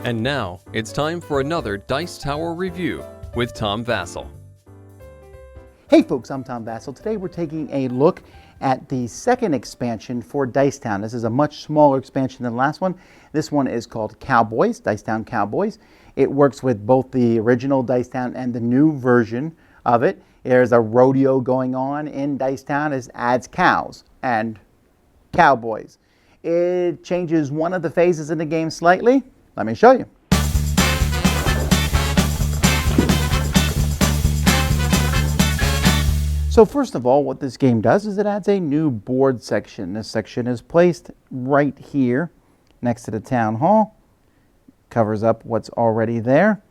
And now, it's time for another Dice Tower review with Tom Vasel. Hey folks, I'm Tom Vasel. Today we're taking a look at the second expansion for Dicetown. This is a much smaller expansion than the last one. This one is called Cowboys, Dicetown Cowboys. It works with both the original Dicetown and the new version of it. There's a rodeo going on in Dicetown. It adds cows and cowboys. It changes one of the phases in the game slightly. Let me show you. So first of all, what this game does is it adds a new board section. This section is placed right here next to the town hall. Covers up what's already there.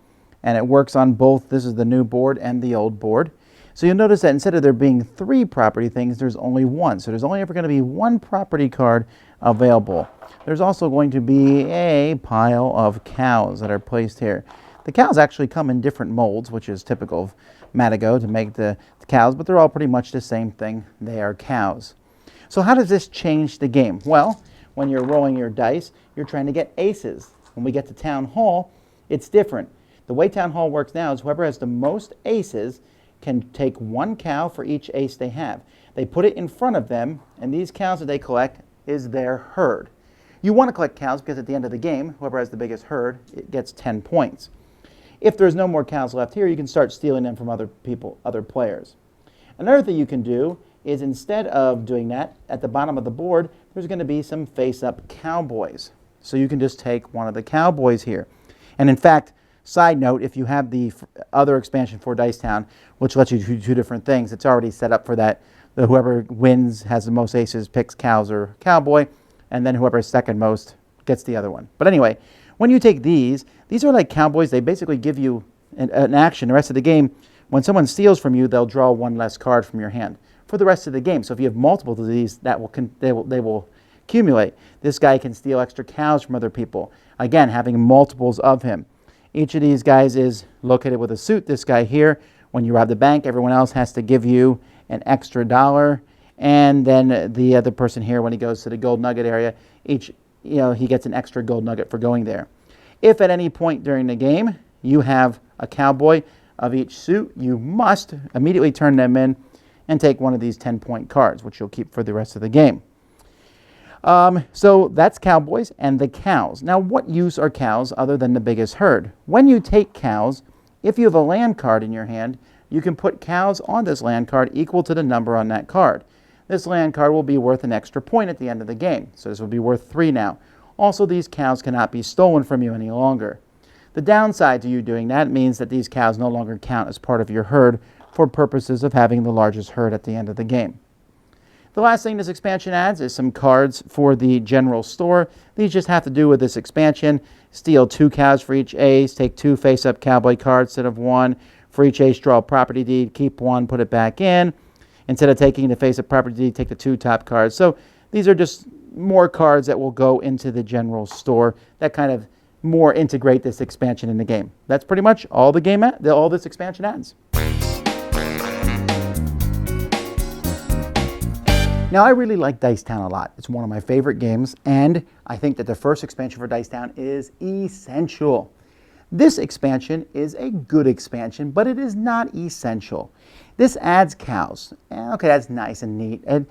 And it works on both. This is the new board and the old board. So you'll notice that instead of there being 3 property things, there's only 1. So there's only ever going to be 1 property card available. There's also going to be a pile of cows that are placed here. The cows actually come in different molds, which is typical of Matago to make the cows, but they're all pretty much the same thing. They are cows. So how does this change the game? Well, when you're rolling your dice, you're trying to get aces. When we get to Town Hall, it's different. The way Town Hall works now is whoever has the most aces can take 1 cow for each ace they have. They put it in front of them, and these cows that they collect is their herd. You want to collect cows because at the end of the game, whoever has the biggest herd, it gets 10 points. If there's no more cows left here, you can start stealing them from other people, other players. Another thing you can do is instead of doing that, at the bottom of the board, there's going to be some face-up cowboys. So you can just take one of the cowboys here. And in fact, side note, if you have the other expansion for Dicetown, which lets you do 2 different things, it's already set up for that. Whoever wins has the most aces picks cows or cowboy, and then whoever is second most gets the other one. But anyway, when you take these are like cowboys. They basically give you an action. The rest of the game, when someone steals from you, they'll draw 1 less card from your hand for the rest of the game. So if you have multiple of these, they will accumulate. This guy can steal extra cows from other people. Again, having multiples of him. Each of these guys is located with a suit. This guy here, when you rob the bank, everyone else has to give you an extra $1. And then the other person here, when he goes to the gold nugget area, he gets an extra gold nugget for going there. If at any point during the game you have a cowboy of each suit, you must immediately turn them in and take one of these 10-point cards, which you'll keep for the rest of the game. So that's cowboys and the cows. Now, what use are cows other than the biggest herd? When you take cows, if you have a land card in your hand, you can put cows on this land card equal to the number on that card. This land card will be worth an extra point at the end of the game. So this will be worth 3 now. Also, these cows cannot be stolen from you any longer. The downside to you doing that means that these cows no longer count as part of your herd for purposes of having the largest herd at the end of the game. The last thing this expansion adds is some cards for the general store. These just have to do with this expansion. Steal 2 cows for each ace, take 2 face-up cowboy cards instead of 1. For each ace, draw a property deed, keep 1, put it back in. Instead of taking the face-up property deed, take the 2 top cards. So these are just more cards that will go into the general store that kind of more integrate this expansion in the game. That's pretty much all all this expansion adds. Now, I really like Dicetown a lot. It's one of my favorite games, and I think that the first expansion for Dicetown is essential. This expansion is a good expansion, but it is not essential. This adds cows. Okay, that's nice and neat. And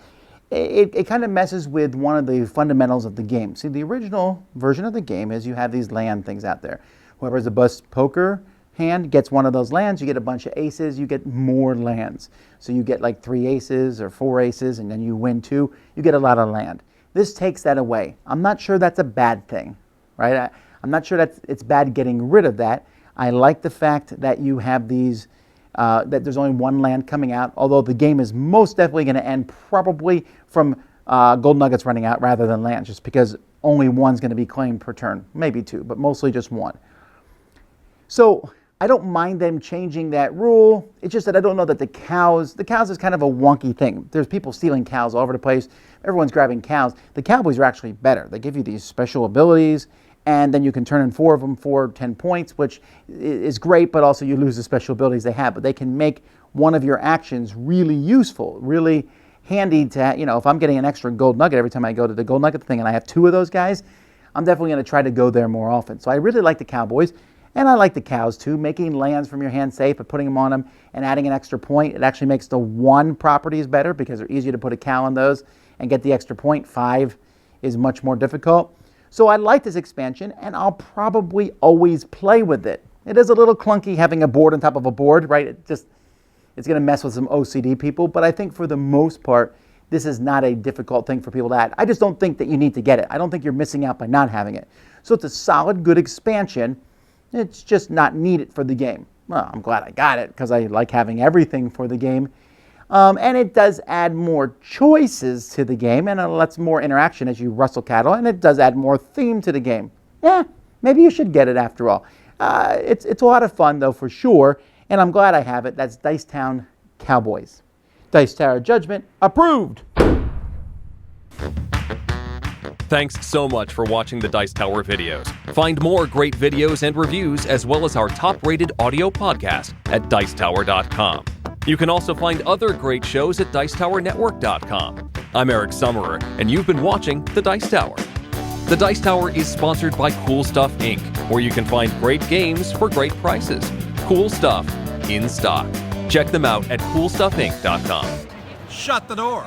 it kind of messes with one of the fundamentals of the game. See, the original version of the game is you have these land things out there. Whoever has the best poker hand gets one of those lands. You get a bunch of aces. You get more lands. So you get like 3 aces or 4 aces, and then you win 2. You get a lot of land. This takes that away. I'm not sure that's a bad thing, right? I'm not sure that it's bad getting rid of that. I like the fact that you have these, that there's only 1 land coming out, although the game is most definitely going to end probably from gold nuggets running out rather than lands, just because only 1's going to be claimed per turn, maybe 2, but mostly just 1. So I don't mind them changing that rule. It's just that I don't know that the cows is kind of a wonky thing. There's people stealing cows all over the place. Everyone's grabbing cows. The Cowboys are actually better. They give you these special abilities, and then you can turn in 4 of them for 10 points, which is great, but also you lose the special abilities they have. But they can make one of your actions really useful, really handy to, if I'm getting an extra gold nugget every time I go to the gold nugget thing and I have 2 of those guys, I'm definitely going to try to go there more often. So I really like the Cowboys, and I like the Cows too. Making lands from your hand safe, but putting them on them and adding an extra point, it actually makes the 1 properties better because they're easier to put a cow on those and get the extra point. 5 is much more difficult. So I like this expansion, and I'll probably always play with it. It is a little clunky having a board on top of a board, right? It's going to mess with some OCD people, but I think for the most part, this is not a difficult thing for people to add. I just don't think that you need to get it. I don't think you're missing out by not having it. So it's a solid, good expansion. It's just not needed for the game. Well, I'm glad I got it because I like having everything for the game. And it does add more choices to the game, and it lets more interaction as you rustle cattle, and it does add more theme to the game. Yeah, maybe you should get it after all. It's a lot of fun, though, for sure, and I'm glad I have it. That's Dicetown Cowboys. Dice Tower Judgment approved. Thanks so much for watching the Dice Tower videos. Find more great videos and reviews, as well as our top-rated audio podcast at Dicetower.com. You can also find other great shows at DicetowerNetwork.com. I'm Eric Summerer, and you've been watching The Dice Tower. The Dice Tower is sponsored by Cool Stuff Inc., where you can find great games for great prices. Cool stuff in stock. Check them out at CoolStuffInc.com. Shut the door.